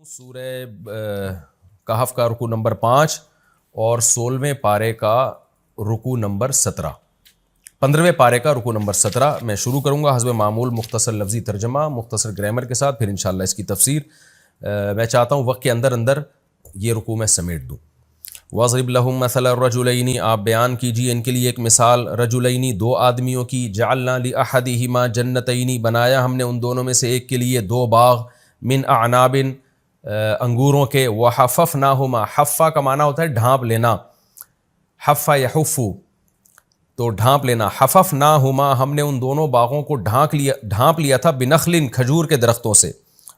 سورہ کہف کا رکوع نمبر 5 اور 16ویں پارے کا رکوع نمبر 17، 15ویں پارے کا رکوع نمبر 17 میں شروع کروں گا حسب معمول مختصر لفظی ترجمہ مختصر گرامر کے ساتھ، پھر انشاءاللہ اس کی تفسیر میں چاہتا ہوں وقت کے اندر اندر یہ رکوع میں سمیٹ دوں۔ وَاضْرِبْ لَهُم مَثَلَ الرَّجُلَيْنِ، آپ بیان کیجیے ان کے لیے ایک مثال، رجلین دو آدمیوں کی، جعلنا لأحدہما جنتین، بنایا ہم نے ان دونوں میں سے ایک کے لیے دو باغ، من اعناب انگوروں کے، وحففناہما، حفا کا معنی ہوتا ہے ڈھانپ لینا، حفا یحفو تو ڈھانپ لینا، حففناہما ہم نے ان دونوں باغوں کو ڈھانپ لیا تھا، بنخل کھجور کے درختوں سے،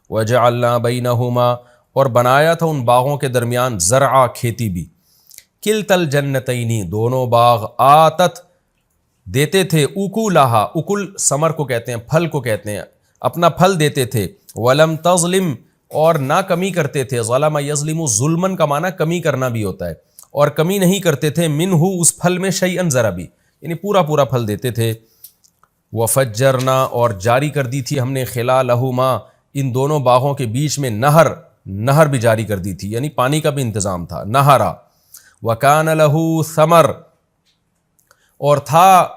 وجعلنا بینہما اور بنایا تھا ان باغوں کے درمیان زرعا کھیتی بھی، کلتا الجنتین دونوں باغ، آتت دیتے تھے، اکولہا اکل ثمر کو کہتے ہیں، پھل کو کہتے ہیں، اپنا پھل دیتے تھے، ولم تظلم اور نہ کمی کرتے تھے، ظلم یظلم ظلمن کا معنی کمی کرنا بھی ہوتا ہے، اور کمی نہیں کرتے تھے، منہ اس پھل میں شیئن ذرا بھی، یعنی پورا پورا پھل دیتے تھے، وفجرنا اور جاری کر دی تھی ہم نے، خلالہما ان دونوں باغوں کے بیچ میں نہر بھی جاری کر دی تھی، یعنی پانی کا بھی انتظام تھا، نہرا، وکان لہ ثمر اور تھا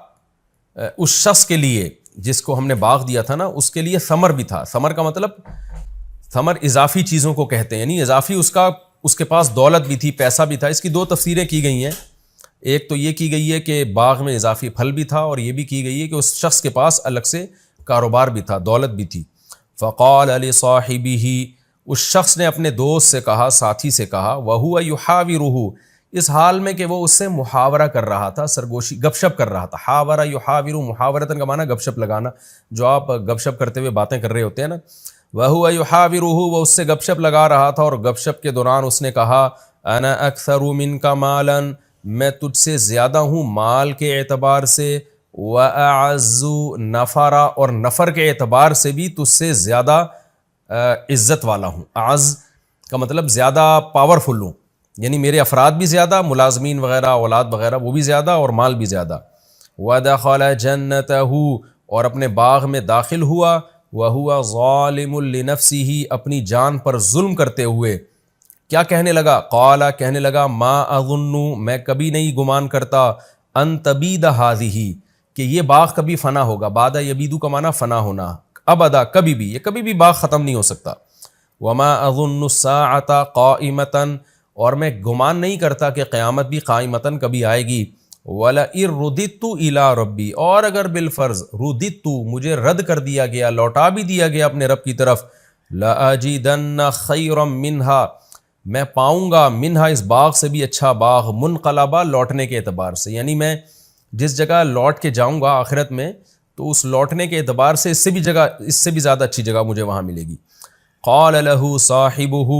اس شخص کے لیے جس کو ہم نے باغ دیا تھا نا، اس کے لیے ثمر بھی تھا، ثمر کا مطلب ثمر اضافی چیزوں کو کہتے ہیں، یعنی اضافی اس کے پاس دولت بھی تھی، پیسہ بھی تھا۔ اس کی دو تفسیریں کی گئی ہیں، ایک تو یہ کی گئی ہے کہ باغ میں اضافی پھل بھی تھا، اور یہ بھی کی گئی ہے کہ اس شخص کے پاس الگ سے کاروبار بھی تھا، دولت بھی تھی۔ فقال لصاحبہ اس شخص نے اپنے دوست سے کہا، ساتھی سے کہا، وہو یحاورہ اس حال میں کہ وہ اس سے محاورہ کر رہا تھا، سرگوشی گپ شپ کر رہا تھا، حاورہ یحاور محاورتن کا معنی گپ شپ لگانا، جو آپ گپ شپ کرتے ہوئے باتیں کر رہے ہوتے ہیں نا، وَهُوَ يُحَاوِرُهُ وہ اس سے گپ شپ لگا رہا تھا، اور گپ شپ کے دوران اس نے کہا، انا اکثر منک مالا میں تجھ سے زیادہ ہوں مال کے اعتبار سے، وَأَعَزُّ نَفَرًا اور نفر کے اعتبار سے بھی تجھ سے زیادہ عزت والا ہوں، اعز کا مطلب زیادہ پاورفل ہوں، یعنی میرے افراد بھی زیادہ، ملازمین وغیرہ اولاد وغیرہ وہ بھی زیادہ، اور مال بھی زیادہ۔ وَدَخَلَ جَنَّتَهُ اور اپنے باغ میں داخل ہوا، وَهُوَ ظَالِمٌ لِنَفْسِهِ اپنی جان پر ظلم کرتے ہوئے، کیا کہنے لگا، قال کہنے لگا، ما اظن میں کبھی نہیں گمان کرتا، ان تبید هذه کہ یہ باغ کبھی فنا ہوگا، بعد یبید کا معنی فنا ہونا، ابدا کبھی بھی، یہ کبھی بھی باغ ختم نہیں ہو سکتا، وما اظن الساعة قائمة اور میں گمان نہیں کرتا کہ قیامت بھی قائمتاً کبھی آئے گی، وَلَئِن رُدِدتُّ إِلَىٰ رَبِّي اور اگر بالفرض رُدِدتُّ مجھے رد کر دیا گیا، لوٹا بھی دیا گیا اپنے رب کی طرف، لَأَجِدَنَّ خَيْرًا مِنْهَا میں پاؤں گا، منہا اس باغ سے بھی اچھا باغ، منقلبہ لوٹنے کے اعتبار سے، یعنی میں جس جگہ لوٹ کے جاؤں گا آخرت میں، تو اس لوٹنے کے اعتبار سے اس سے بھی زیادہ اچھی جگہ مجھے وہاں ملے گی۔ قال له صاحبہ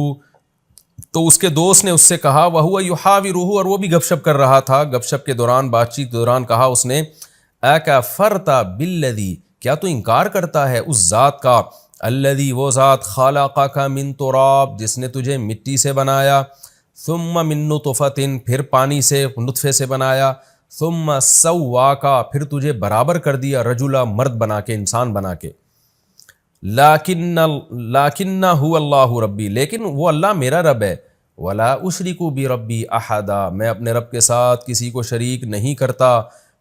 تو اس کے دوست نے اس سے کہا، وَهُوَ يُحَاوِرُهُ اور وہ بھی گپ شپ کر رہا تھا، گپ شپ کے دوران، بات چیت کے دوران کہا اس نے، اَكَفَرْتَ بِالَّذِي کیا تو انکار کرتا ہے اس ذات کا، الذی وہ ذات، خَلَقَكَ مِن تُرَاب جس نے تجھے مٹی سے بنایا، ثُمَّ مِن نُطْفَةٍ پھر پانی سے نطفے سے بنایا، ثُمَّ سَوَّاكَ پھر تجھے برابر کر دیا، رجلا مرد بنا کے، انسان بنا کے، لیکن هو اللہ ربی لیکن وہ اللہ میرا رب ہے، ولا اشرک بربی احدا میں اپنے رب کے ساتھ کسی کو شریک نہیں کرتا،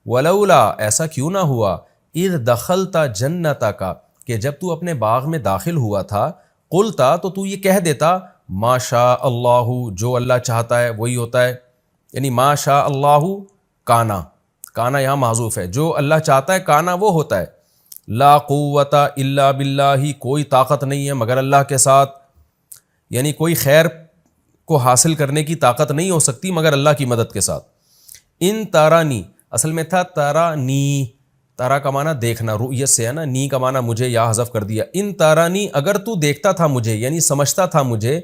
ولولا ایسا کیوں نہ ہوا، اذ دخلت جنتک کہ جب تو اپنے باغ میں داخل ہوا تھا، قلتا تو یہ کہہ دیتا، ما شاء اللہ جو اللہ چاہتا ہے وہی ہوتا ہے، یعنی ما شاء اللہ کانا یہاں محذوف ہے، جو اللہ چاہتا ہے کانا وہ ہوتا ہے، لا قوت الا باللہ کوئی طاقت نہیں ہے مگر اللہ کے ساتھ، یعنی کوئی خیر کو حاصل کرنے کی طاقت نہیں ہو سکتی مگر اللہ کی مدد کے ساتھ۔ ان تارانی اصل میں تھا تارانی، تارا کا معنی دیکھنا، رؤیت سے ہے نا، نی کا معنی مجھے یا حذف کر دیا، ان تارانی اگر تو دیکھتا تھا مجھے، یعنی سمجھتا تھا مجھے،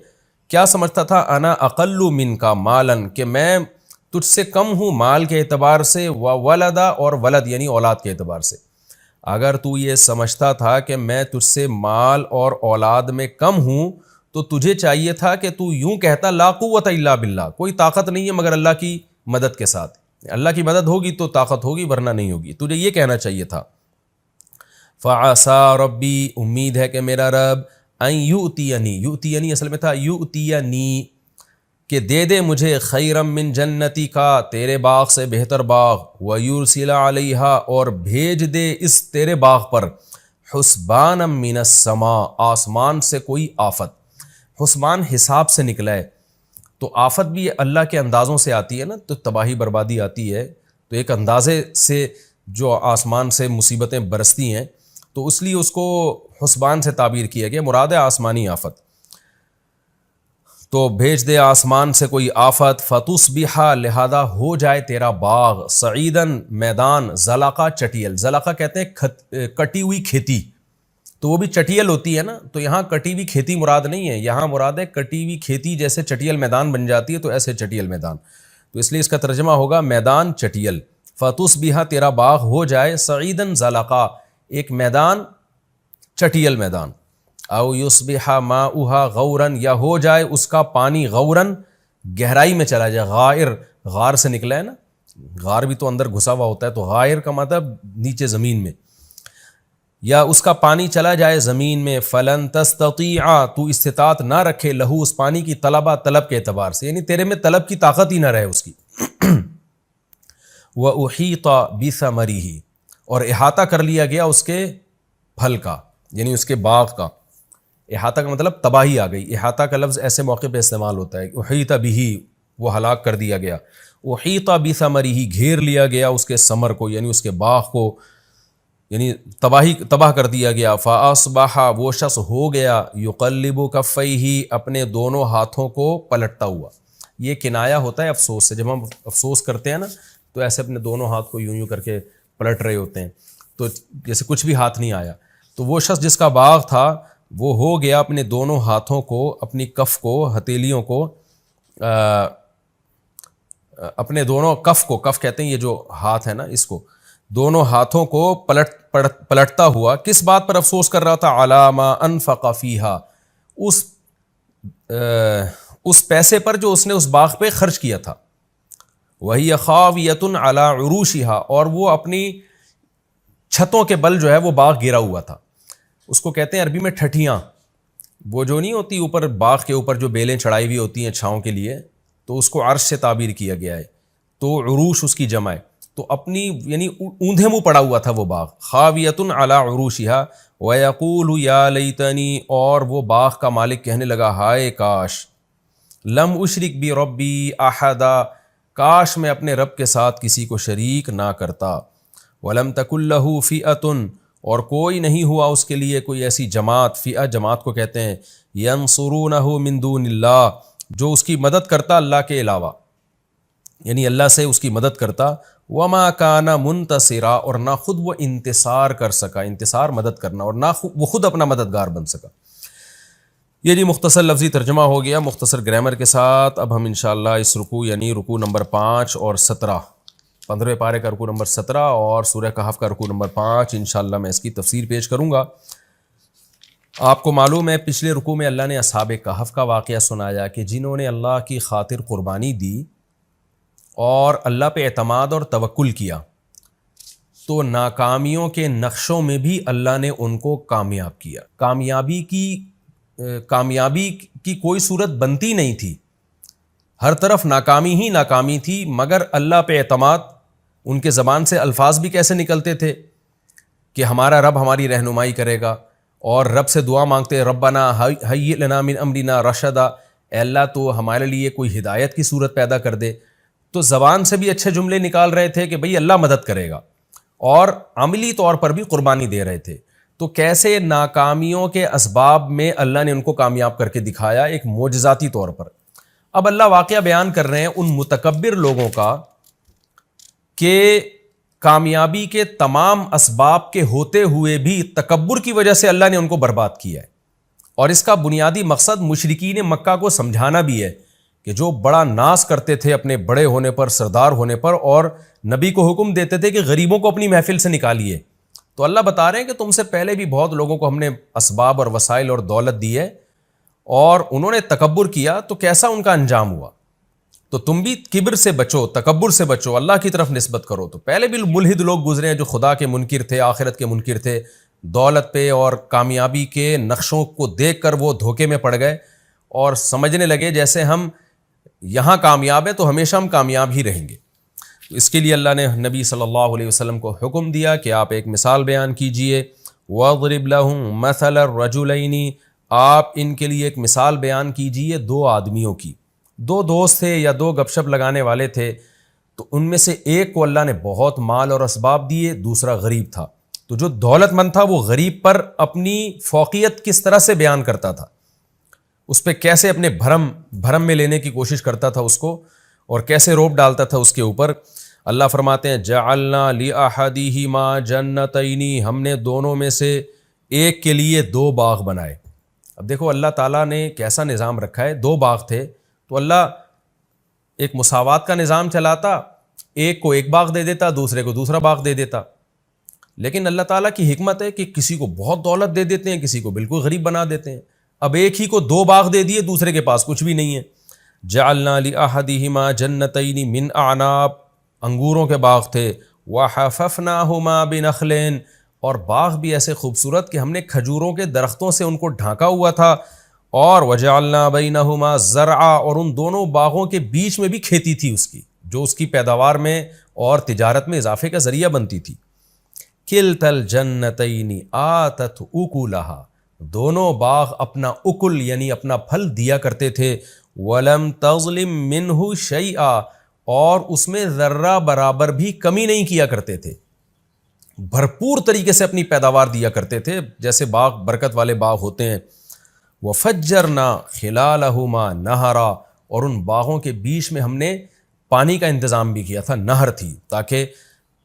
کیا سمجھتا تھا، انا اقل منک مالا کہ میں تجھ سے کم ہوں مال کے اعتبار سے، وولدا اور ولد یعنی اولاد کے اعتبار سے، اگر تو یہ سمجھتا تھا کہ میں تجھ سے مال اور اولاد میں کم ہوں تو تجھے چاہیے تھا کہ تو یوں کہتا، لا قوت الا باللہ کوئی طاقت نہیں ہے مگر اللہ کی مدد کے ساتھ، اللہ کی مدد ہوگی تو طاقت ہوگی ورنہ نہیں ہوگی، تجھے یہ کہنا چاہیے تھا۔ فعسى ربی امید ہے کہ میرا رب، ان یؤتینی، یؤتینی اصل میں تھا یؤتینی، کہ دے دے مجھے خیرم من جنتی کا، تیرے باغ سے بہتر باغ، ویرسل علیہا، اور بھیج دے اس تیرے باغ پر، حسبانا من السماء، آسمان سے کوئی آفت۔ حسبان حساب سے نکلا ہے، تو آفت بھی اللہ کے اندازوں سے آتی ہے نا، تو تباہی بربادی آتی ہے، تو ایک اندازے سے جو آسمان سے مصیبتیں برستی ہیں، تو اس لیے اس کو حسبان سے تعبیر کیا گیا، مراد ہے آسمانی آفت۔ تو بھیج دے آسمان سے کوئی آفت، فتصبح، لہذا ہو جائے تیرا باغ، صعیدن، میدان، زلقہ چٹیل، زلقہ کہتے ہیں کٹی ہوئی کھیتی، تو وہ بھی چٹیل ہوتی ہے نا، تو یہاں کٹی ہوئی کھیتی مراد نہیں ہے، یہاں مراد ہے کٹی ہوئی کھیتی جیسے چٹیل میدان بن جاتی ہے، تو ایسے چٹیل میدان، تو اس لیے اس کا ترجمہ ہوگا میدان چٹیل۔ فتصبح، تیرا باغ ہو جائے، صعیدن زلقہ، ایک میدان چٹیل میدان، او یصبح ماؤها غورا، یا ہو جائے اس کا پانی غوراً، گہرائی میں چلا جائے، غائر، غار سے نکلا ہے نا، غار بھی تو اندر گھسا ہوا ہوتا ہے، تو غائر کا مطلب نیچے زمین میں، یا اس کا پانی چلا جائے زمین میں، فلن تستطیع، تو استطاعت نہ رکھے، لہو، اس پانی کی، طلبہ، طلب کے اعتبار سے، یعنی تیرے میں طلب کی طاقت ہی نہ رہے اس کی۔ وَأُحِيطَ بِثَمَرِهِ، اور احاطہ کر لیا گیا اس کے پھل کا، یعنی اس کے باغ کا۔ احاطہ کا مطلب تباہی آ گئی، احاطہ کا لفظ ایسے موقع پہ استعمال ہوتا ہے، احیط بہ، وہ ہلاک کر دیا گیا، احیط بثمرہ، گھیر لیا گیا اس کے ثمر کو، یعنی اس کے باغ کو، یعنی تباہ کر دیا گیا۔ فاصبح، وہ شخص ہو گیا، یقلب کفیہ، اپنے دونوں ہاتھوں کو پلٹتا ہوا، یہ کنایا ہوتا ہے افسوس سے، جب ہم افسوس کرتے ہیں نا تو ایسے اپنے دونوں ہاتھ کو یوں کر کے پلٹ رہے ہوتے ہیں، تو جیسے کچھ بھی ہاتھ نہیں آیا، تو وہ شخص جس کا باغ تھا وہ ہو گیا اپنے دونوں ہاتھوں کو، اپنی کف کو، ہتھیلیوں کو، اپنے دونوں کف کو، کف کہتے ہیں یہ جو ہاتھ ہے نا اس کو، دونوں ہاتھوں کو پلٹتا ہوا، کس بات پر افسوس کر رہا تھا؟ علی ما انفق فیہا، اس پیسے پر جو اس نے اس باغ پہ خرچ کیا تھا، وہی خاویۃ علی عروشہا، اور وہ اپنی چھتوں کے بل جو ہے وہ باغ گرا ہوا تھا، اس کو کہتے ہیں عربی میں ٹھٹھیاں، وہ جو نہیں ہوتی اوپر باغ کے اوپر جو بیلیں چڑھائی ہوئی ہوتی ہیں چھاؤں کے لیے، تو اس کو عرش سے تعبیر کیا گیا ہے، تو عروش اس کی جمع ہے، تو اپنی یعنی اوندھے منہ پڑا ہوا تھا وہ باغ، خاویۃ علی عروشہا، ویقول یا لیتنی، اور وہ باغ کا مالک کہنے لگا ہائے کاش، لم اشرک بربی احدا، کاش میں اپنے رب کے ساتھ کسی کو شریک نہ کرتا، ولم تکن لہ فئۃ، اور کوئی نہیں ہوا اس کے لیے کوئی ایسی جماعت، فئہ جماعت کو کہتے ہیں، ینصرونہ من دون اللہ، جو اس کی مدد کرتا اللہ کے علاوہ، یعنی اللہ سے اس کی مدد کرتا، وما کان منتصرا، اور نہ خود وہ انتصار کر سکا، انتصار مدد کرنا، اور نہ وہ خود اپنا مددگار بن سکا۔ یہ جی مختصر لفظی ترجمہ ہو گیا مختصر گرامر کے ساتھ۔ اب ہم انشاءاللہ اس رکوع یعنی رکوع نمبر 5 اور 17، 15ویں پارے کا رکوع نمبر 17 اور سورہ کہف کا رکوع نمبر 5، انشاءاللہ میں اس کی تفسیر پیش کروں گا۔ آپ کو معلوم ہے پچھلے رکوع میں اللہ نے اصحاب کہف کا واقعہ سنایا کہ جنہوں نے اللہ کی خاطر قربانی دی اور اللہ پہ اعتماد اور توکل کیا، تو ناکامیوں کے نقشوں میں بھی اللہ نے ان کو کامیاب کیا۔ کامیابی کی کوئی صورت بنتی نہیں تھی، ہر طرف ناکامی ہی ناکامی تھی، مگر اللہ پہ اعتماد، ان کے زبان سے الفاظ بھی کیسے نکلتے تھے کہ ہمارا رب ہماری رہنمائی کرے گا، اور رب سے دعا مانگتے ربنا ہیئ لنا من امرنا رشدا، اے اللہ تو ہمارے لیے کوئی ہدایت کی صورت پیدا کر دے، تو زبان سے بھی اچھے جملے نکال رہے تھے کہ بھئی اللہ مدد کرے گا، اور عملی طور پر بھی قربانی دے رہے تھے۔ تو کیسے ناکامیوں کے اسباب میں اللہ نے ان کو کامیاب کر کے دکھایا ایک معجزاتی طور پر۔ اب اللہ واقعہ بیان کر رہے ہیں ان متکبر لوگوں کا کہ کامیابی کے تمام اسباب کے ہوتے ہوئے بھی تکبر کی وجہ سے اللہ نے ان کو برباد کیا ہے، اور اس کا بنیادی مقصد مشرکین مکہ کو سمجھانا بھی ہے کہ جو بڑا ناز کرتے تھے اپنے بڑے ہونے پر، سردار ہونے پر، اور نبی کو حکم دیتے تھے کہ غریبوں کو اپنی محفل سے نکالیے، تو اللہ بتا رہے ہیں کہ تم سے پہلے بھی بہت لوگوں کو ہم نے اسباب اور وسائل اور دولت دی ہے، اور انہوں نے تکبر کیا، تو کیسا ان کا انجام ہوا۔ تو تم بھی کبر سے بچو، تکبر سے بچو، اللہ کی طرف نسبت کرو۔ تو پہلے بھی ملحد لوگ گزرے ہیں جو خدا کے منکر تھے، آخرت کے منکر تھے، دولت پہ اور کامیابی کے نقشوں کو دیکھ کر وہ دھوکے میں پڑ گئے اور سمجھنے لگے جیسے ہم یہاں کامیاب ہیں تو ہمیشہ ہم کامیاب ہی رہیں گے. اس کے لیے اللہ نے نبی صلی اللہ علیہ وسلم کو حکم دیا کہ آپ ایک مثال بیان کیجئے. وَاضْرِبْ لَهُم مَثَلَ الرَّجُلَيْنِ، آپ ان کے لیے ایک مثال بیان کیجئے دو آدمیوں کی. دو دوست تھے یا دو گپ شپ لگانے والے تھے، تو ان میں سے ایک کو اللہ نے بہت مال اور اسباب دیے، دوسرا غریب تھا. تو جو دولت مند تھا وہ غریب پر اپنی فوقیت کس طرح سے بیان کرتا تھا، اس پہ کیسے اپنے بھرم میں لینے کی کوشش کرتا تھا اس کو، اور کیسے روب ڈالتا تھا اس کے اوپر. اللہ فرماتے ہیں جعلنا لأحدہما جنتین، ہم نے دونوں میں سے ایک کے لیے دو باغ بنائے. اب دیکھو اللہ تعالیٰ نے کیسا نظام رکھا ہے. دو باغ تھے تو اللہ ایک مساوات کا نظام چلاتا، ایک کو ایک باغ دے دیتا، دوسرے کو دوسرا باغ دے دیتا. لیکن اللہ تعالیٰ کی حکمت ہے کہ کسی کو بہت دولت دے دیتے ہیں، کسی کو بالکل غریب بنا دیتے ہیں. اب ایک ہی کو دو باغ دے دیے، دوسرے کے پاس کچھ بھی نہیں ہے. جعلنا لأحدہما جنتین من اعناب، انگوروں کے باغ تھے. وحففناہما بنخل، اور باغ بھی ایسے خوبصورت کہ ہم نے کھجوروں کے درختوں سے ان کو ڈھانکا ہوا تھا. اور وجعلنا بینہما زرعا، اور ان دونوں باغوں کے بیچ میں بھی کھیتی تھی اس کی، جو اس کی پیداوار میں اور تجارت میں اضافے کا ذریعہ بنتی تھی. کلتا الجنتین آتت اکلہا، دونوں باغ اپنا اکل یعنی اپنا پھل دیا کرتے تھے. ولم تظلم منہ شیئا، اور اس میں ذرہ برابر بھی کمی نہیں کیا کرتے تھے، بھرپور طریقے سے اپنی پیداوار دیا کرتے تھے جیسے باغ برکت والے باغ ہوتے ہیں. وفجرنا خلالہما نہرا، اور ان باغوں کے بیچ میں ہم نے پانی کا انتظام بھی کیا تھا، نہر تھی، تاکہ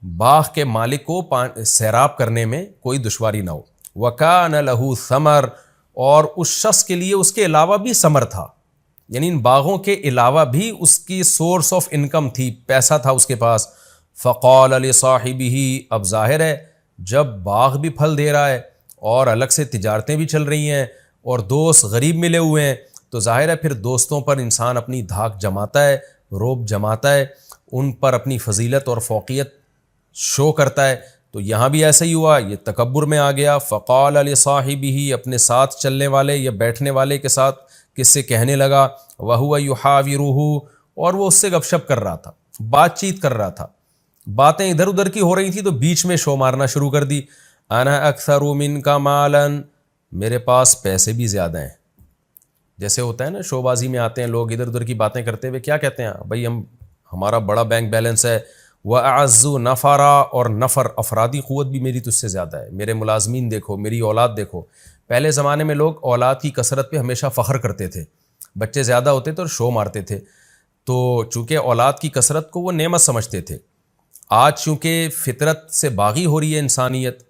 باغ کے مالک کو سیراب کرنے میں کوئی دشواری نہ ہو. وَكَانَ لَهُ ثَمَرٌ، اور اس شخص کے لیے اس کے علاوہ بھی ثمر تھا، یعنی ان باغوں کے علاوہ بھی اس کی سورس آف انکم تھی، پیسہ تھا اس کے پاس. فَقَالَ لِصَاحِبِهِ، اب ظاہر ہے جب باغ بھی پھل دے رہا ہے اور الگ سے تجارتیں بھی چل رہی ہیں اور دوست غریب ملے ہوئے ہیں، تو ظاہر ہے پھر دوستوں پر انسان اپنی دھاک جماتا ہے، روب جماتا ہے، ان پر اپنی فضیلت اور فوقیت شو کرتا ہے. تو یہاں بھی ایسا ہی ہوا، یہ تکبر میں آ گیا. فقال لصاحبہ، اپنے ساتھ چلنے والے یا بیٹھنے والے کے ساتھ کس سے کہنے لگا. وہو یحاورہ، اور وہ اس سے گپ شپ کر رہا تھا، بات چیت کر رہا تھا، باتیں ادھر ادھر کی ہو رہی تھی تو بیچ میں شو مارنا شروع کر دی. انا اکثر منک مالا، میرے پاس پیسے بھی زیادہ ہیں. جیسے ہوتا ہے نا شو بازی میں آتے ہیں لوگ ادھر ادھر کی باتیں کرتے ہوئے، کیا کہتے ہیں بھائی ہمارا بڑا بینک بیلنس ہے. وَأَعَزُّ نَفَرًا، اور نفر افرادی قوت بھی میری تجھ سے زیادہ ہے، میرے ملازمین دیکھو، میری اولاد دیکھو. پہلے زمانے میں لوگ اولاد کی کثرت پہ ہمیشہ فخر کرتے تھے، بچے زیادہ ہوتے تھے اور شو مارتے تھے. تو چونکہ اولاد کی کثرت کو وہ نعمت سمجھتے تھے. آج چونکہ فطرت سے باغی ہو رہی ہے انسانیت،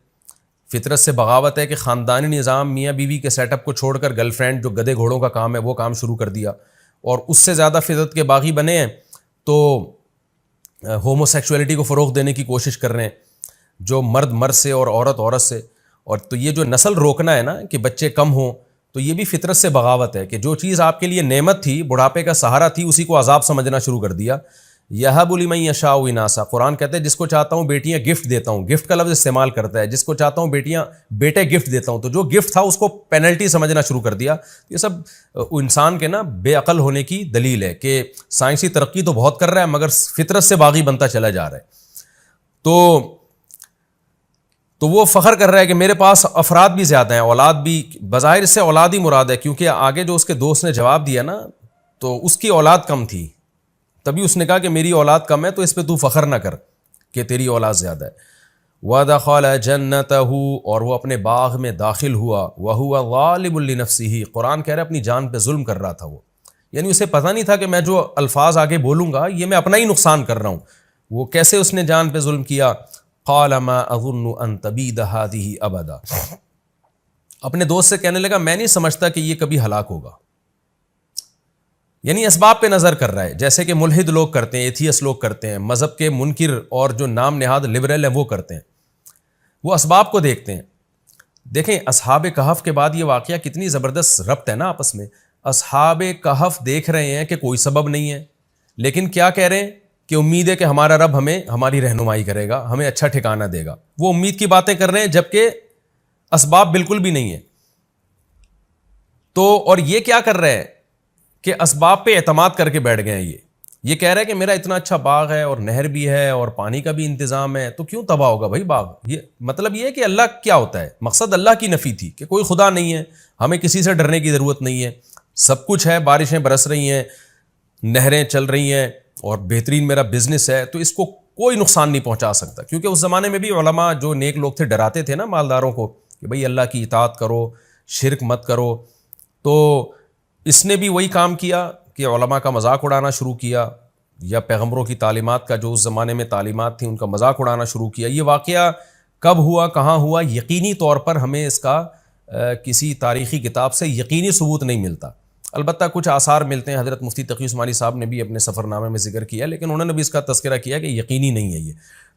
فطرت سے بغاوت ہے کہ خاندانی نظام میاں بیوی کے سیٹ اپ کو چھوڑ کر گرل فرینڈ جو گدھے گھوڑوں کا کام ہے وہ کام شروع کر دیا، اور اس سے زیادہ فطرت کے باغی بنے ہیں تو ہومو سیکشولیٹی کو فروغ دینے کی کوشش کر رہے ہیں، جو مرد مرد سے اور عورت عورت سے. اور تو یہ جو نسل روکنا ہے نا کہ بچے کم ہوں، تو یہ بھی فطرت سے بغاوت ہے کہ جو چیز آپ کے لیے نعمت تھی، بڑھاپے کا سہارا تھی، اسی کو عذاب سمجھنا شروع کر دیا. یہب لمن یشاء اناسا، قرآن کہتا ہے جس کو چاہتا ہوں بیٹیاں گفٹ دیتا ہوں، گفٹ کا لفظ استعمال کرتا ہے، جس کو چاہتا ہوں بیٹے گفٹ دیتا ہوں. تو جو گفٹ تھا اس کو پینلٹی سمجھنا شروع کر دیا. یہ سب انسان کے نا بے عقل ہونے کی دلیل ہے کہ سائنسی ترقی تو بہت کر رہا ہے مگر فطرت سے باغی بنتا چلا جا رہا ہے. تو وہ فخر کر رہا ہے کہ میرے پاس افراد بھی زیادہ ہیں، اولاد بھی. بظاہر اس سے اولاد ہی مراد ہے، کیونکہ آگے جو اس کے دوست نے جواب دیا نا تو اس کی اولاد کم تھی، تبھی اس نے کہا کہ میری اولاد کم ہے تو اس پہ تو فخر نہ کر کہ تیری اولاد زیادہ ہے. وَدَخَلَ جَنَّتَهُ، اور وہ اپنے باغ میں داخل ہوا. وَهُوَ ظَالِمٌ لِنَفْسِهِ، قرآن کہہ رہا ہے اپنی جان پہ ظلم کر رہا تھا وہ، یعنی اسے پتہ نہیں تھا کہ میں جو الفاظ آگے بولوں گا یہ میں اپنا ہی نقصان کر رہا ہوں. وہ کیسے اس نے جان پہ ظلم کیا. قَالَ مَا أَظُنُّ أَن تَبِيدَ هَٰذِهِ أَبَدًا، اپنے دوست سے کہنے لگا میں نہیں سمجھتا کہ یہ کبھی ہلاک ہوگا. یعنی اسباب پہ نظر کر رہا ہے، جیسے کہ ملحد لوگ کرتے ہیں، ایتھیس لوگ کرتے ہیں، مذہب کے منکر اور جو نام نہاد لبرل ہیں وہ کرتے ہیں، وہ اسباب کو دیکھتے ہیں. دیکھیں اصحاب کہف کے بعد یہ واقعہ کتنی زبردست ربط ہے نا آپس میں. اصحاب کہف دیکھ رہے ہیں کہ کوئی سبب نہیں ہے، لیکن کیا کہہ رہے ہیں کہ امید ہے کہ ہمارا رب ہمیں ہماری رہنمائی کرے گا، ہمیں اچھا ٹھکانہ دے گا. وہ امید کی باتیں کر رہے ہیں جبکہ اسباب بالکل بھی نہیں ہے. تو اور یہ کیا کر رہے ہیں کہ اسباب پہ اعتماد کر کے بیٹھ گئے ہیں. یہ کہہ رہے ہیں کہ میرا اتنا اچھا باغ ہے اور نہر بھی ہے اور پانی کا بھی انتظام ہے, تو کیوں تباہ ہوگا بھائی باغ؟ یہ مطلب یہ ہے کہ اللہ کیا ہوتا ہے, مقصد اللہ کی نفی تھی کہ کوئی خدا نہیں ہے, ہمیں کسی سے ڈرنے کی ضرورت نہیں ہے, سب کچھ ہے, بارشیں برس رہی ہیں, نہریں چل رہی ہیں اور بہترین میرا بزنس ہے, تو اس کو کوئی نقصان نہیں پہنچا سکتا. کیونکہ اس زمانے میں بھی علماء جو نیک لوگ تھے ڈراتے تھے نا مالداروں کو کہ بھئی اللہ کی اطاعت کرو, شرک مت کرو. تو اس نے بھی وہی کام کیا کہ علماء کا مذاق اڑانا شروع کیا, یا پیغمبروں کی تعلیمات کا جو اس زمانے میں تعلیمات تھیں ان کا مذاق اڑانا شروع کیا. یہ واقعہ کب ہوا, کہاں ہوا, یقینی طور پر ہمیں اس کا کسی تاریخی کتاب سے یقینی ثبوت نہیں ملتا. البتہ کچھ آثار ملتے ہیں, حضرت مفتی تقی عثمانی صاحب نے بھی اپنے سفر نامے میں ذکر کیا, لیکن انہوں نے بھی اس کا تذکرہ کیا کہ یقینی نہیں ہے یہ.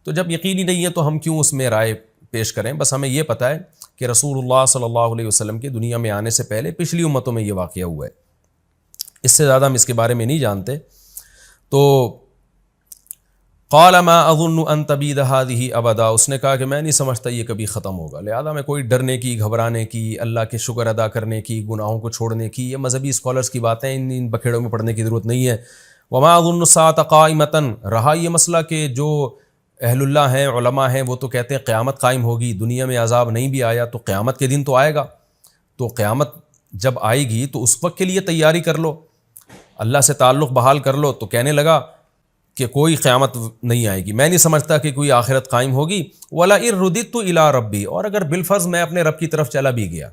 تو جب یقینی نہیں ہے تو ہم کیوں اس میں رائے پیش کریں؟ بس ہمیں یہ پتہ ہے کہ رسول اللہ صلی اللہ علیہ وسلم کے دنیا میں آنے سے پہلے پچھلی امتوں میں یہ واقعہ ہوا ہے, اس سے زیادہ ہم اس کے بارے میں نہیں جانتے. تو قال ما اظن ان تبید هذه ابدا, اس نے کہا کہ میں نہیں سمجھتا یہ کبھی ختم ہوگا, لہذا میں کوئی ڈرنے کی, گھبرانے کی, اللہ کے شکر ادا کرنے کی, گناہوں کو چھوڑنے کی, یہ مذہبی اسکالرس کی باتیں, ان بکھیڑوں میں پڑھنے کی ضرورت نہیں ہے. وما اظن الساعة قائمة, رہا یہ مسئلہ کہ جو اہل اللہ ہیں, علماء ہیں, وہ تو کہتے ہیں قیامت قائم ہوگی, دنیا میں عذاب نہیں بھی آیا تو قیامت کے دن تو آئے گا, تو قیامت جب آئے گی تو اس وقت کے لیے تیاری کر لو, اللہ سے تعلق بحال کر لو. تو کہنے لگا کہ کوئی قیامت نہیں آئے گی, میں نہیں سمجھتا کہ کوئی آخرت قائم ہوگی. وَلَا إِن رُدِدتُّ إِلَىٰ رَبِّي, اور اگر بالفرض میں اپنے رب کی طرف چلا بھی گیا,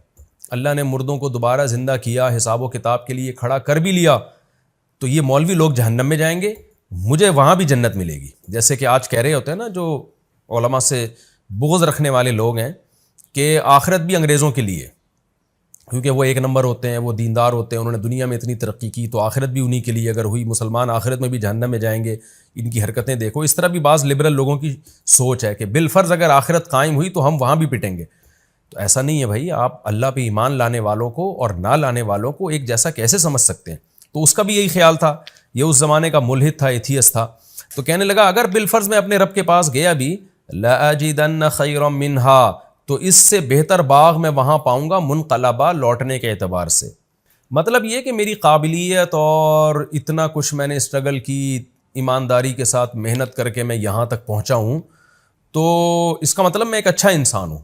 اللہ نے مردوں کو دوبارہ زندہ کیا, حساب و کتاب کے لیے کھڑا کر بھی لیا, تو یہ مولوی لوگ جہنم میں جائیں گے, مجھے وہاں بھی جنت ملے گی. جیسے کہ آج کہہ رہے ہوتے ہیں نا جو علماء سے بغض رکھنے والے لوگ ہیں کہ آخرت بھی انگریزوں کے لیے, کیونکہ وہ ایک نمبر ہوتے ہیں, وہ دیندار ہوتے ہیں, انہوں نے دنیا میں اتنی ترقی کی, تو آخرت بھی انہی کے لیے اگر ہوئی, مسلمان آخرت میں بھی جہنم میں جائیں گے, ان کی حرکتیں دیکھو. اس طرح بھی بعض لبرل لوگوں کی سوچ ہے کہ بالفرض اگر آخرت قائم ہوئی تو ہم وہاں بھی پٹیں گے. تو ایسا نہیں ہے بھائی, آپ اللہ پہ ایمان لانے والوں کو اور نہ لانے والوں کو ایک جیسا کیسے سمجھ سکتے ہیں؟ تو اس کا بھی یہی خیال تھا, یہ اس زمانے کا ملحد تھا, ایتھیسٹ تھا. تو کہنے لگا اگر بالفرض میں اپنے رب کے پاس گیا بھی, لَأَجِدَنَّ خَيْرًا مِّنْهَا, تو اس سے بہتر باغ میں وہاں پاؤں گا منقلبہ, لوٹنے کے اعتبار سے. مطلب یہ کہ میری قابلیت اور اتنا کچھ میں نے اسٹرگل کی, ایمانداری کے ساتھ محنت کر کے میں یہاں تک پہنچا ہوں, تو اس کا مطلب میں ایک اچھا انسان ہوں.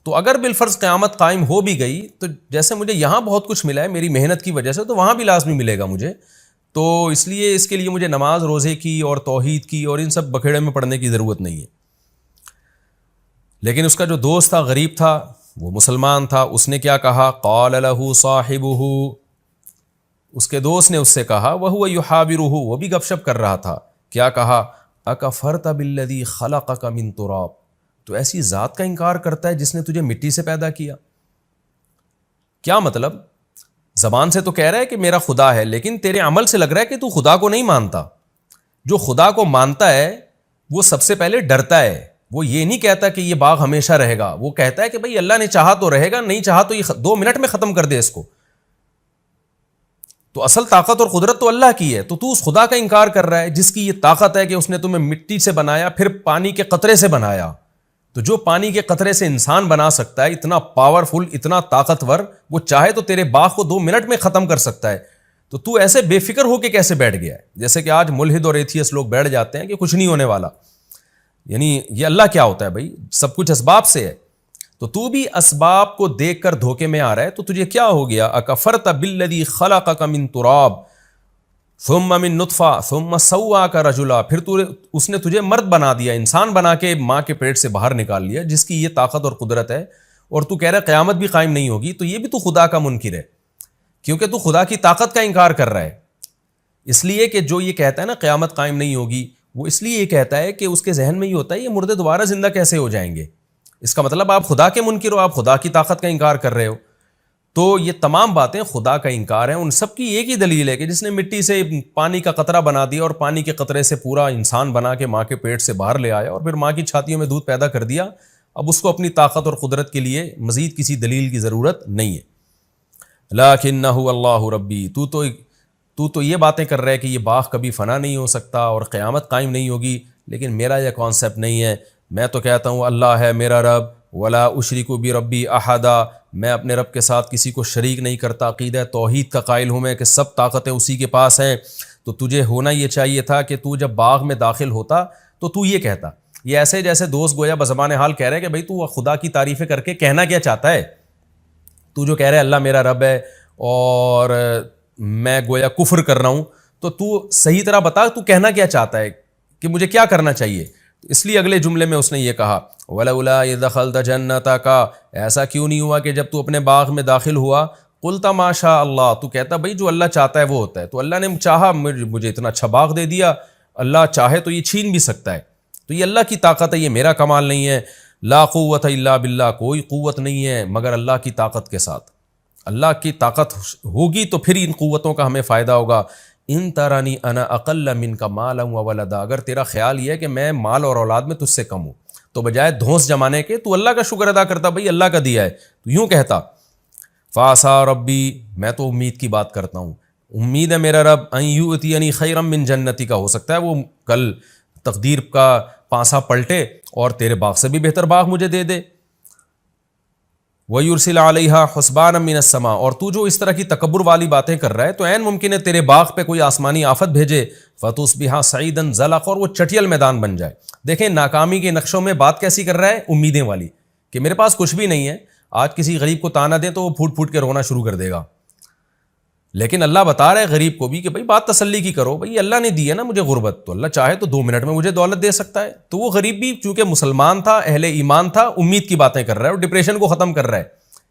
تو اگر بالفرض قیامت قائم ہو بھی گئی تو جیسے مجھے یہاں بہت کچھ ملا ہے میری محنت کی وجہ سے, تو وہاں بھی لازمی ملے گا مجھے. تو اس لیے اس کے لیے مجھے نماز روزے کی اور توحید کی اور ان سب بکھیڑے میں پڑھنے کی ضرورت نہیں ہے. لیکن اس کا جو دوست تھا, غریب تھا, وہ مسلمان تھا, اس نے کیا کہا؟ قال له صاحبه, اس کے دوست نے اس سے کہا, وهو يحاوره, وہ بھی گپ شپ کر رہا تھا, کیا کہا؟ اکفرت بالذی خلقک من تراب, تو ایسی ذات کا انکار کرتا ہے جس نے تجھے مٹی سے پیدا کیا. کیا مطلب؟ زبان سے تو کہہ رہا ہے کہ میرا خدا ہے, لیکن تیرے عمل سے لگ رہا ہے کہ تو خدا کو نہیں مانتا. جو خدا کو مانتا ہے وہ سب سے پہلے ڈرتا ہے, وہ یہ نہیں کہتا کہ یہ باغ ہمیشہ رہے گا, وہ کہتا ہے کہ بھئی اللہ نے چاہا تو رہے گا, نہیں چاہا تو یہ 2 منٹ میں ختم کر دے اس کو. تو اصل طاقت اور قدرت تو اللہ کی ہے, تو اس خدا کا انکار کر رہا ہے جس کی یہ طاقت ہے کہ اس نے تمہیں مٹی سے بنایا, پھر پانی کے قطرے سے بنایا. تو جو پانی کے قطرے سے انسان بنا سکتا ہے, اتنا پاورفل, اتنا طاقتور, وہ چاہے تو تیرے باغ کو 2 منٹ میں ختم کر سکتا ہے. تو ایسے بے فکر ہو کے کیسے بیٹھ گیا ہے؟ جیسے کہ آج ملحد اور ایتھیسٹ لوگ بیٹھ جاتے ہیں کہ کچھ نہیں ہونے والا. یعنی یہ اللہ کیا ہوتا ہے بھائی؟ سب کچھ اسباب سے ہے. تو بھی اسباب کو دیکھ کر دھوکے میں آ رہا ہے, تو تجھے کیا ہو گیا؟ اکفرت بالذی خلقک من تراب ثم من نطفہ ثم سواک رجلا, پھر اس نے تجھے مرد بنا دیا, انسان بنا کے ماں کے پیٹ سے باہر نکال لیا, جس کی یہ طاقت اور قدرت ہے, اور تو کہہ رہا ہے قیامت بھی قائم نہیں ہوگی. تو یہ بھی تو خدا کا منکر ہے, کیونکہ تو خدا کی طاقت کا انکار کر رہا ہے. اس لیے کہ جو یہ کہتا ہے نا قیامت قائم نہیں ہوگی, وہ اس لیے یہ کہتا ہے کہ اس کے ذہن میں یہ ہوتا ہے یہ مردے دوبارہ زندہ کیسے ہو جائیں گے. اس کا مطلب آپ خدا کے منکر ہو, آپ خدا کی طاقت کا انکار کر رہے ہو. تو یہ تمام باتیں خدا کا انکار ہیں. ان سب کی ایک ہی دلیل ہے کہ جس نے مٹی سے پانی کا قطرہ بنا دیا اور پانی کے قطرے سے پورا انسان بنا کے ماں کے پیٹ سے باہر لے آیا اور پھر ماں کی چھاتیوں میں دودھ پیدا کر دیا, اب اس کو اپنی طاقت اور قدرت کے لیے مزید کسی دلیل کی ضرورت نہیں ہے. لکنہ اللہ ربی, تو تو یہ باتیں کر رہے کہ یہ باغ کبھی فنا نہیں ہو سکتا اور قیامت قائم نہیں ہوگی, لیکن میرا یہ کانسیپٹ نہیں ہے. میں تو کہتا ہوں اللہ ہے میرا رب, ولا اشرک بربی احدا، میں اپنے رب کے ساتھ کسی کو شریک نہیں کرتا، عقیدہ توحید کا قائل ہوں میں کہ سب طاقتیں اسی کے پاس ہیں۔ تو تجھے ہونا یہ چاہیے تھا کہ تو جب باغ میں داخل ہوتا تو تو یہ کہتا، یہ ایسے جیسے دوست گویا بزبان حال کہہ رہے کہ بھائی تو خدا کی تعریفیں کر کے کہنا کیا چاہتا ہے؟ تو جو کہہ رہے اللہ میرا رب ہے اور میں گویا کفر کر رہا ہوں، تو صحیح طرح بتا تو کہنا کیا چاہتا ہے کہ مجھے کیا کرنا چاہیے؟ اس لیے اگلے جملے میں اس نے یہ کہا وَلَوْلَا إِذْ دَخَلْتَ جَنَّتَكَ، ایسا کیوں نہیں ہوا کہ جب تو اپنے باغ میں داخل ہوا قُلْتَ مَا شَاءَ اللَّهُ، تو کہتا بھائی جو اللہ چاہتا ہے وہ ہوتا ہے، تو اللہ نے چاہا مجھے اتنا اچھا باغ دے دیا، اللہ چاہے تو یہ چھین بھی سکتا ہے، تو یہ اللہ کی طاقت ہے، یہ میرا کمال نہیں ہے۔ لا قوت الا باللہ، کوئی قوت نہیں ہے مگر اللہ کی طاقت کے ساتھ، اللہ کی طاقت ہوگی تو پھر ان قوتوں کا ہمیں فائدہ ہوگا۔ ان ترانی انا اقل منک مالا وولدا، اگر تیرا خیال یہ ہے کہ میں مال اور اولاد میں تجھ سے کم ہوں تو بجائے دھونس جمانے کے تو اللہ کا شکر ادا کرتا، بھائی اللہ کا دیا ہے، تو یوں کہتا فاسا ربی، میں تو امید کی بات کرتا ہوں، امید ہے میرا رب ان یؤتینی خیرا من جنتی کا، ہو سکتا ہے وہ کل تقدیر کا پانسا پلٹے اور تیرے باغ سے بھی بہتر باغ مجھے دے دے۔ وَيُرْسِلَ عَلَيْهَا حُسْبَانًا مِّنَ السَّمَاءِ، اور تو جو اس طرح کی تکبر والی باتیں کر رہا ہے تو عین ممکن ہے تیرے باغ پہ کوئی آسمانی آفت بھیجے، فَتُصْبِحَ صَعِيدًا زَلَقًا، اور وہ چٹیل میدان بن جائے۔ دیکھیں ناکامی کے نقشوں میں بات کیسی کر رہا ہے، امیدیں والی، کہ میرے پاس کچھ بھی نہیں ہے، آج کسی غریب کو تانا دیں تو وہ پھوٹ پھوٹ کے رونا شروع کر دے گا، لیکن اللہ بتا رہا ہے غریب کو بھی کہ بھائی بات تسلی کی کرو، بھائی اللہ نے دی ہے نا مجھے غربت، تو اللہ چاہے تو 2 منٹ میں مجھے دولت دے سکتا ہے۔ تو وہ غریب بھی چونکہ مسلمان تھا، اہل ایمان تھا، امید کی باتیں کر رہا ہے اور ڈپریشن کو ختم کر رہا ہے،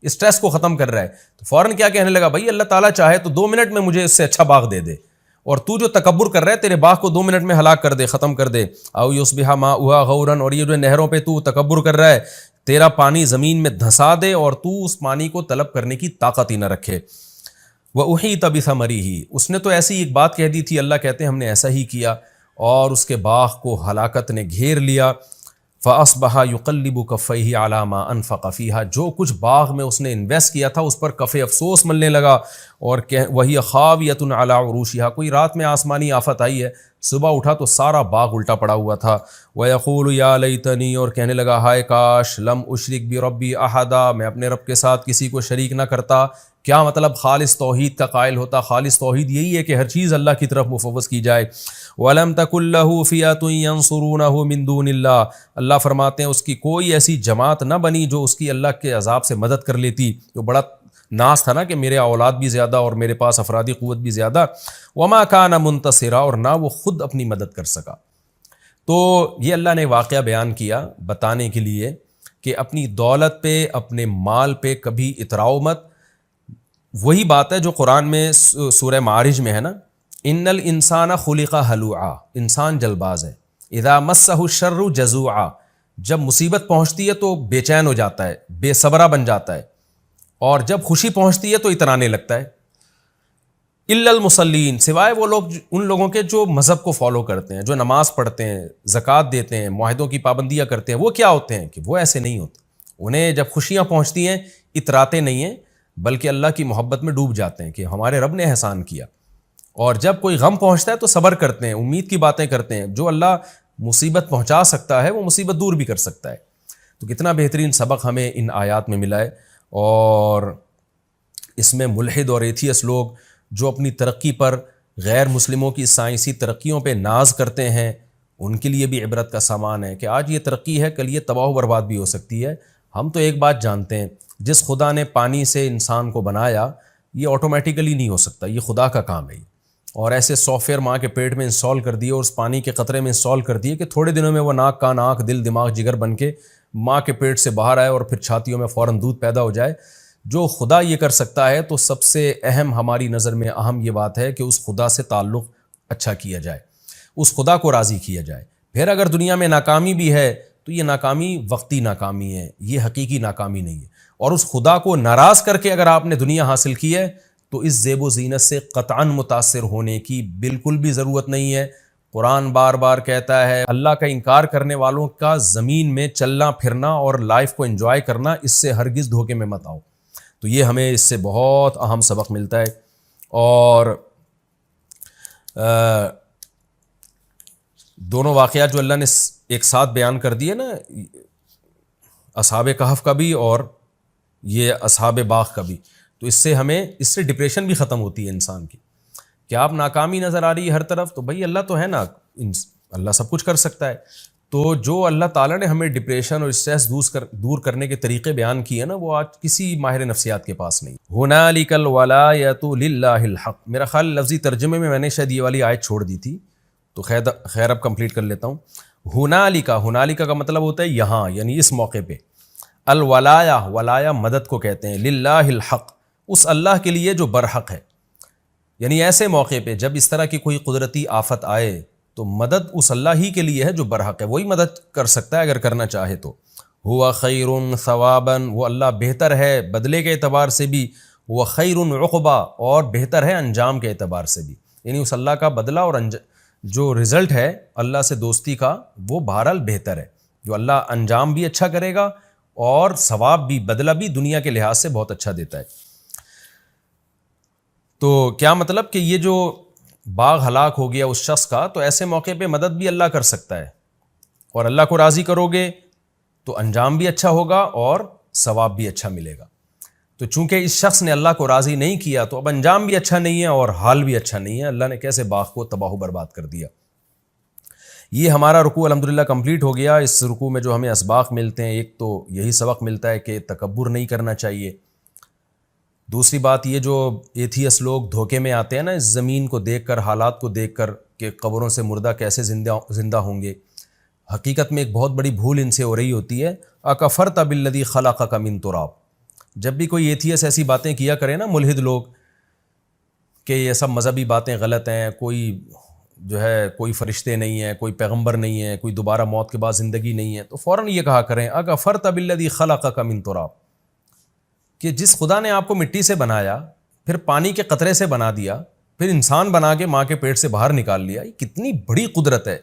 اسٹریس کو ختم کر رہا ہے، تو فوراً کیا کہنے لگا، بھائی اللہ تعالیٰ چاہے تو 2 منٹ میں مجھے اس سے اچھا باغ دے دے، اور تو جو تکبر کر رہا ہے تیرے باغ کو 2 منٹ میں ہلاک کر دے، ختم کر دے۔ او یصبح ماؤها غورا، اور یہ جو نہروں پہ تو تکبر کر رہا ہے، تیرا پانی زمین میں دھسا دے اور تو اس پانی کو طلب کرنے کی طاقت ہی نہ رکھے۔ وَأُحِيطَ بِثَمَرِهِ، اس نے تو ایسی ایک بات کہہ دی تھی، اللہ کہتے ہیں ہم نے ایسا ہی کیا، اور اس کے باغ کو ہلاکت نے گھیر لیا۔ فَأَصْبَحَ يُقَلِّبُ كَفَّيْهِ عَلَى مَا أَنفَقَ فِيهَا، جو کچھ باغ میں اس نے انویسٹ کیا تھا اس پر کف افسوس ملنے لگا، اور وَهِيَ خَاوِيَةٌ عَلَى عُرُوشِهَا، کوئی رات میں آسمانی آفت آئی ہے، صبح اٹھا تو سارا باغ الٹا پڑا ہوا تھا۔ وَيَقُولُ يَا لَيْتَنِي، اور کہنے لگا ہائے کاش، لَمْ أُشْرِكْ بِرَبِّي أَحَدًا، میں اپنے رب کے ساتھ کسی کو شریک نہ کرتا۔ کیا مطلب؟ خالص توحید کا قائل ہوتا۔ خالص توحید یہی ہے کہ ہر چیز اللہ کی طرف مفوض کی جائے۔ وَلَمْ تَكُنْ لَهُ فِئَةٌ يَنْصُرُونَهُ مِنْ دُونِ اللَّهِ، اللہ فرماتے ہیں اس کی کوئی ایسی جماعت نہ بنی جو اس کی اللہ کے عذاب سے مدد کر لیتی، جو بڑا ناز تھا نا کہ میرے اولاد بھی زیادہ اور میرے پاس افرادی قوت بھی زیادہ۔ وَمَا كَانَ مُنْتَصِرًا، اور نہ وہ خود اپنی مدد کر سکا۔ تو یہ اللہ نے واقعہ بیان کیا بتانے کے لیے کہ اپنی دولت پہ، اپنے مال پہ کبھی اتراؤ مت۔ وہی بات ہے جو قرآن میں سورہ معارج میں ہے نا، ان الانسان خلق ہلوعا، انسان جلد باز ہے، اذا مسہ الشر جزوعا، جب مصیبت پہنچتی ہے تو بے چین ہو جاتا ہے، بے صبرا بن جاتا ہے، اور جب خوشی پہنچتی ہے تو اترانے لگتا ہے۔ الا المصلین، سوائے وہ لوگ، ان لوگوں کے جو مذہب کو فالو کرتے ہیں، جو نماز پڑھتے ہیں، زکوٰۃ دیتے ہیں، معاہدوں کی پابندیاں کرتے ہیں، وہ کیا ہوتے ہیں کہ وہ ایسے نہیں ہوتے، انہیں جب خوشیاں پہنچتی ہیں اتراتے نہیں ہیں بلکہ اللہ کی محبت میں ڈوب جاتے ہیں کہ ہمارے رب نے احسان کیا، اور جب کوئی غم پہنچتا ہے تو صبر کرتے ہیں، امید کی باتیں کرتے ہیں، جو اللہ مصیبت پہنچا سکتا ہے وہ مصیبت دور بھی کر سکتا ہے۔ تو کتنا بہترین سبق ہمیں ان آیات میں ملا ہے، اور اس میں ملحد اور ایتھیس لوگ جو اپنی ترقی پر غیر مسلموں کی سائنسی ترقیوں پہ ناز کرتے ہیں، ان کے لیے بھی عبرت کا سامان ہے کہ آج یہ ترقی ہے، کل یہ تباہ و برباد بھی ہو سکتی ہے۔ ہم تو ایک بات جانتے ہیں، جس خدا نے پانی سے انسان کو بنایا یہ آٹومیٹیکلی نہیں ہو سکتا، یہ خدا کا کام ہے، اور ایسے سافٹ ویئر ماں کے پیٹ میں انسٹال کر دیے اور اس پانی کے قطرے میں انسٹال کر دیے کہ تھوڑے دنوں میں وہ ناک کان آنکھ دل دماغ جگر بن کے ماں کے پیٹ سے باہر آئے اور پھر چھاتیوں میں فوراً دودھ پیدا ہو جائے۔ جو خدا یہ کر سکتا ہے تو سب سے اہم ہماری نظر میں اہم یہ بات ہے کہ اس خدا سے تعلق اچھا کیا جائے، اس خدا کو راضی کیا جائے۔ پھر اگر دنیا میں ناکامی بھی ہے تو یہ ناکامی وقتی ناکامی ہے، یہ حقیقی ناکامی نہیں ہے، اور اس خدا کو ناراض کر کے اگر آپ نے دنیا حاصل کی ہے تو اس زیب و زینت سے قطعاً متاثر ہونے کی بالکل بھی ضرورت نہیں ہے۔ قرآن بار بار کہتا ہے اللہ کا انکار کرنے والوں کا زمین میں چلنا پھرنا اور لائف کو انجوائے کرنا، اس سے ہرگز دھوکے میں مت آؤ۔ تو یہ ہمیں اس سے بہت اہم سبق ملتا ہے، اور دونوں واقعات جو اللہ نے ایک ساتھ بیان کر دیے نا، اصحاب کہف کا بھی اور یہ اصحاب باغ کا بھی. تو اس سے ڈپریشن بھی ختم ہوتی ہے انسان کی. کیا آپ ناکامی نظر آ رہی ہے ہر طرف؟ تو بھائی اللہ تو ہے نا, اللہ سب کچھ کر سکتا ہے. تو جو اللہ تعالیٰ نے ہمیں ڈپریشن اور اسٹریس دور کرنے کے طریقے بیان کیے ہیں نا, وہ آج کسی ماہر نفسیات کے پاس نہیں. ہنالک الولایۃ للہ الحق. میرا خیال لفظی ترجمے میں نے شاید یہ والی آیت چھوڑ دی تھی, تو خیر اب کمپلیٹ کر لیتا ہوں. ہنالک کا مطلب ہوتا ہے یہاں, یعنی اس موقع پہ. ولایا مدد کو کہتے ہیں. للہ الحق, اس اللہ کے لیے جو برحق ہے. یعنی ایسے موقع پہ جب اس طرح کی کوئی قدرتی آفت آئے تو مدد اس اللہ ہی کے لیے ہے جو برحق ہے, وہی مدد کر سکتا ہے اگر کرنا چاہے تو. ہوا خیر ثوابا, وہ اللہ بہتر ہے بدلے کے اعتبار سے بھی. وہ خیر عقبا, اور بہتر ہے انجام کے اعتبار سے بھی. یعنی اس اللہ کا بدلہ اور جو رزلٹ ہے اللہ سے دوستی کا, وہ بہرحال بہتر ہے. جو اللہ انجام بھی اچھا کرے گا اور ثواب بھی, بدلہ بھی دنیا کے لحاظ سے بہت اچھا دیتا ہے. تو کیا مطلب کہ یہ جو باغ ہلاک ہو گیا اس شخص کا, تو ایسے موقع پہ مدد بھی اللہ کر سکتا ہے, اور اللہ کو راضی کرو گے تو انجام بھی اچھا ہوگا اور ثواب بھی اچھا ملے گا. تو چونکہ اس شخص نے اللہ کو راضی نہیں کیا تو اب انجام بھی اچھا نہیں ہے اور حال بھی اچھا نہیں ہے. اللہ نے کیسے باغ کو تباہ و برباد کر دیا. یہ ہمارا رکوع الحمدللہ کمپلیٹ ہو گیا. اس رکوع میں جو ہمیں اسباق ملتے ہیں, ایک تو یہی سبق ملتا ہے کہ تکبر نہیں کرنا چاہیے. دوسری بات یہ جو ایتھیس لوگ دھوکے میں آتے ہیں نا اس زمین کو دیکھ کر, حالات کو دیکھ کر کہ قبروں سے مردہ کیسے زندہ ہوں گے, حقیقت میں ایک بہت بڑی بھول ان سے ہو رہی ہوتی ہے. اکفرت بالذی خلقک من تراب. جب بھی کوئی ایتھیس ایسی باتیں کیا کرے نا, ملحد لوگ, کہ یہ سب مذہبی باتیں غلط ہیں, کوئی فرشتے نہیں ہیں, کوئی پیغمبر نہیں ہے, کوئی دوبارہ موت کے بعد زندگی نہیں ہے, تو فوراً یہ کہا کریں اکفرت بالذی خلقک من تراب, کہ جس خدا نے آپ کو مٹی سے بنایا, پھر پانی کے قطرے سے بنا دیا, پھر انسان بنا کے ماں کے پیٹ سے باہر نکال لیا, یہ کتنی بڑی قدرت ہے.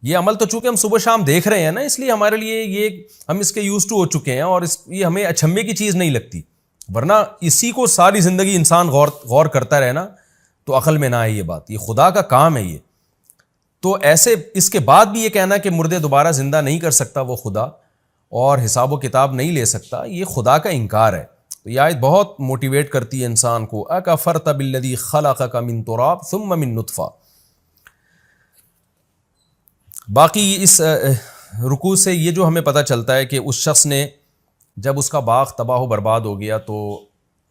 یہ عمل تو چونکہ ہم صبح شام دیکھ رہے ہیں نا, اس لیے ہمارے لیے یہ ہم اس کے یوز ٹو ہو چکے ہیں, اور یہ ہمیں اچھمے کی چیز نہیں لگتی. ورنہ اسی کو ساری زندگی انسان غور کرتا رہے نا, تو عقل میں نہ آئے یہ بات. یہ خدا کا کام ہے یہ. تو ایسے اس کے بعد بھی یہ کہنا کہ مردے دوبارہ زندہ نہیں کر سکتا وہ خدا, اور حساب و کتاب نہیں لے سکتا, یہ خدا کا انکار ہے. تو یہ آیت بہت موٹیویٹ کرتی ہے انسان کو. اکفرت بالذی خلقک من تراب ثم من نطفہ. باقی اس رکوع سے یہ جو ہمیں پتہ چلتا ہے کہ اس شخص نے جب اس کا باغ تباہ و برباد ہو گیا تو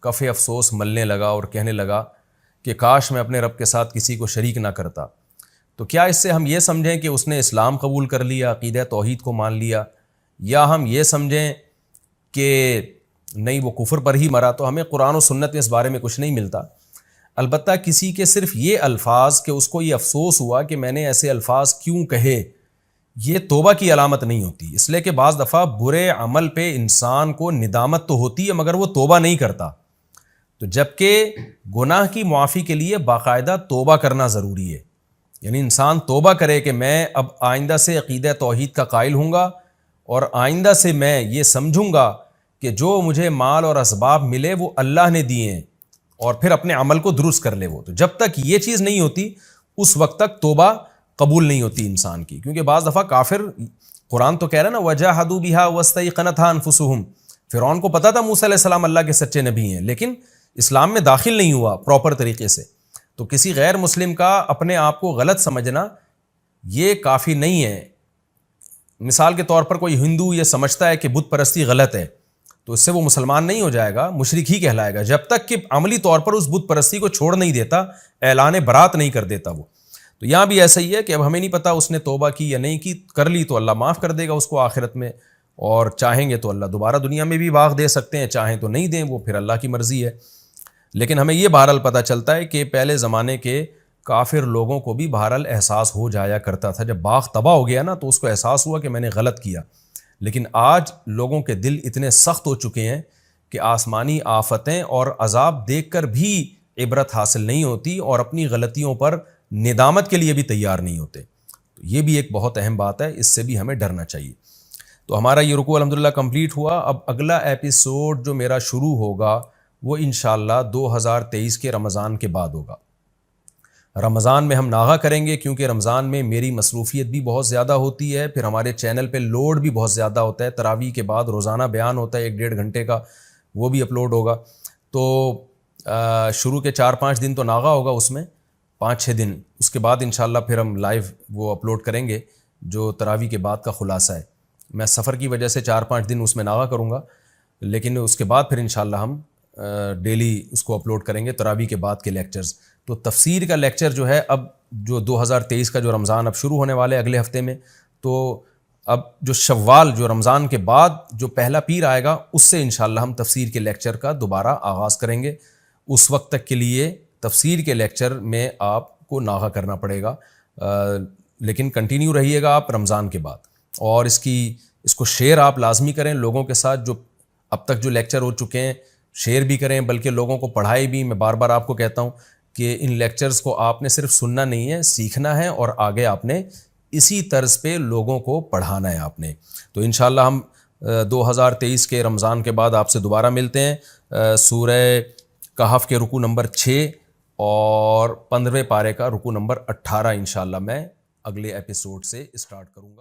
کف افسوس ملنے لگا اور کہنے لگا کہ کاش میں اپنے رب کے ساتھ کسی کو شریک نہ کرتا. تو کیا اس سے ہم یہ سمجھیں کہ اس نے اسلام قبول کر لیا, عقیدہ توحید کو مان لیا, یا ہم یہ سمجھیں کہ نہیں وہ کفر پر ہی مرا؟ تو ہمیں قرآن و سنت میں اس بارے میں کچھ نہیں ملتا. البتہ کسی کے صرف یہ الفاظ کہ اس کو یہ افسوس ہوا کہ میں نے ایسے الفاظ کیوں کہے, یہ توبہ کی علامت نہیں ہوتی. اس لیے کہ بعض دفعہ برے عمل پہ انسان کو ندامت تو ہوتی ہے مگر وہ توبہ نہیں کرتا. تو جبکہ گناہ کی معافی کے لیے باقاعدہ توبہ کرنا ضروری ہے. یعنی انسان توبہ کرے کہ میں اب آئندہ سے عقیدہ توحید کا قائل ہوں گا, اور آئندہ سے میں یہ سمجھوں گا کہ جو مجھے مال اور اسباب ملے وہ اللہ نے دیے ہیں, اور پھر اپنے عمل کو درست کر لے وہ. تو جب تک یہ چیز نہیں ہوتی اس وقت تک توبہ قبول نہیں ہوتی انسان کی. کیونکہ بعض دفعہ کافر, قرآن تو کہہ رہا ہے نا وجاہدوا بہا واستیقنتھا انفسہم, فرعون کو پتا تھا موسیٰ علیہ السلام اللہ کے سچے نبی ہیں, لیکن اسلام میں داخل نہیں ہوا پراپر طریقے سے. تو کسی غیر مسلم کا اپنے آپ کو غلط سمجھنا یہ کافی نہیں ہے. مثال کے طور پر کوئی ہندو یہ سمجھتا ہے کہ بت پرستی غلط ہے, تو اس سے وہ مسلمان نہیں ہو جائے گا, مشرک ہی کہلائے گا, جب تک کہ عملی طور پر اس بت پرستی کو چھوڑ نہیں دیتا, اعلان برات نہیں کر دیتا وہ. تو یہاں بھی ایسا ہی ہے کہ اب ہمیں نہیں پتا اس نے توبہ کی یا نہیں کی, کر لی تو اللہ معاف کر دے گا اس کو آخرت میں, اور چاہیں گے تو اللہ دوبارہ دنیا میں بھی باغ دے سکتے ہیں, چاہیں تو نہیں دیں, وہ پھر اللہ کی مرضی ہے. لیکن ہمیں یہ بہرحال پتہ چلتا ہے کہ پہلے زمانے کے کافر لوگوں کو بھی بہرحال احساس ہو جایا کرتا تھا. جب باغ تباہ ہو گیا نا تو اس کو احساس ہوا کہ میں نے غلط کیا. لیکن آج لوگوں کے دل اتنے سخت ہو چکے ہیں کہ آسمانی آفتیں اور عذاب دیکھ کر بھی عبرت حاصل نہیں ہوتی, اور اپنی غلطیوں پر ندامت کے لیے بھی تیار نہیں ہوتے. تو یہ بھی ایک بہت اہم بات ہے, اس سے بھی ہمیں ڈرنا چاہیے. تو ہمارا یہ رکوع الحمدللہ کمپلیٹ ہوا. اب اگلا ایپیسوڈ جو میرا شروع ہوگا وہ انشاءاللہ 2023 کے رمضان کے بعد ہوگا. رمضان میں ہم ناغہ کریں گے کیونکہ رمضان میں میری مصروفیت بھی بہت زیادہ ہوتی ہے, پھر ہمارے چینل پہ لوڈ بھی بہت زیادہ ہوتا ہے. تراویح کے بعد روزانہ بیان ہوتا ہے 1-1.5 گھنٹے کا, وہ بھی اپلوڈ ہوگا. تو شروع کے 4-5 دن تو ناغہ ہوگا, اس میں 5-6 دن, اس کے بعد انشاءاللہ پھر ہم لائیو وہ اپلوڈ کریں گے جو تراویح کے بعد کا خلاصہ ہے. میں سفر کی وجہ سے 4-5 دن اس میں ناغہ کروں گا, لیکن اس کے بعد پھر انشاءاللہ ہم ڈیلی اس کو اپلوڈ کریں گے تراویح کے بعد کے لیکچرز. تو تفسیر کا لیکچر جو ہے اب جو 2023 کا جو رمضان اب شروع ہونے والے اگلے ہفتے میں, تو اب جو شوال جو رمضان کے بعد جو پہلا پیر آئے گا اس سے انشاءاللہ ہم تفسیر کے لیکچر کا دوبارہ آغاز کریں گے. اس وقت تک کے لیے تفسیر کے لیکچر میں آپ کو ناغہ کرنا پڑے گا, لیکن کنٹینیو رہیے گا آپ رمضان کے بعد. اور اس کو شیئر آپ لازمی کریں لوگوں کے ساتھ, جو اب تک جو لیکچر ہو چکے ہیں شیئر بھی کریں, بلکہ لوگوں کو پڑھائے بھی. میں بار بار آپ کو کہتا ہوں کہ ان لیکچرز کو آپ نے صرف سننا نہیں ہے, سیکھنا ہے, اور آگے آپ نے اسی طرز پہ لوگوں کو پڑھانا ہے آپ نے. تو انشاءاللہ ہم 2023 کے رمضان کے بعد آپ سے دوبارہ ملتے ہیں. سورہ کہف کے رکوع نمبر 6 اور 15ویں پارے کا رکوع نمبر 18 انشاءاللہ میں اگلے ایپیسوڈ سے اسٹارٹ کروں گا.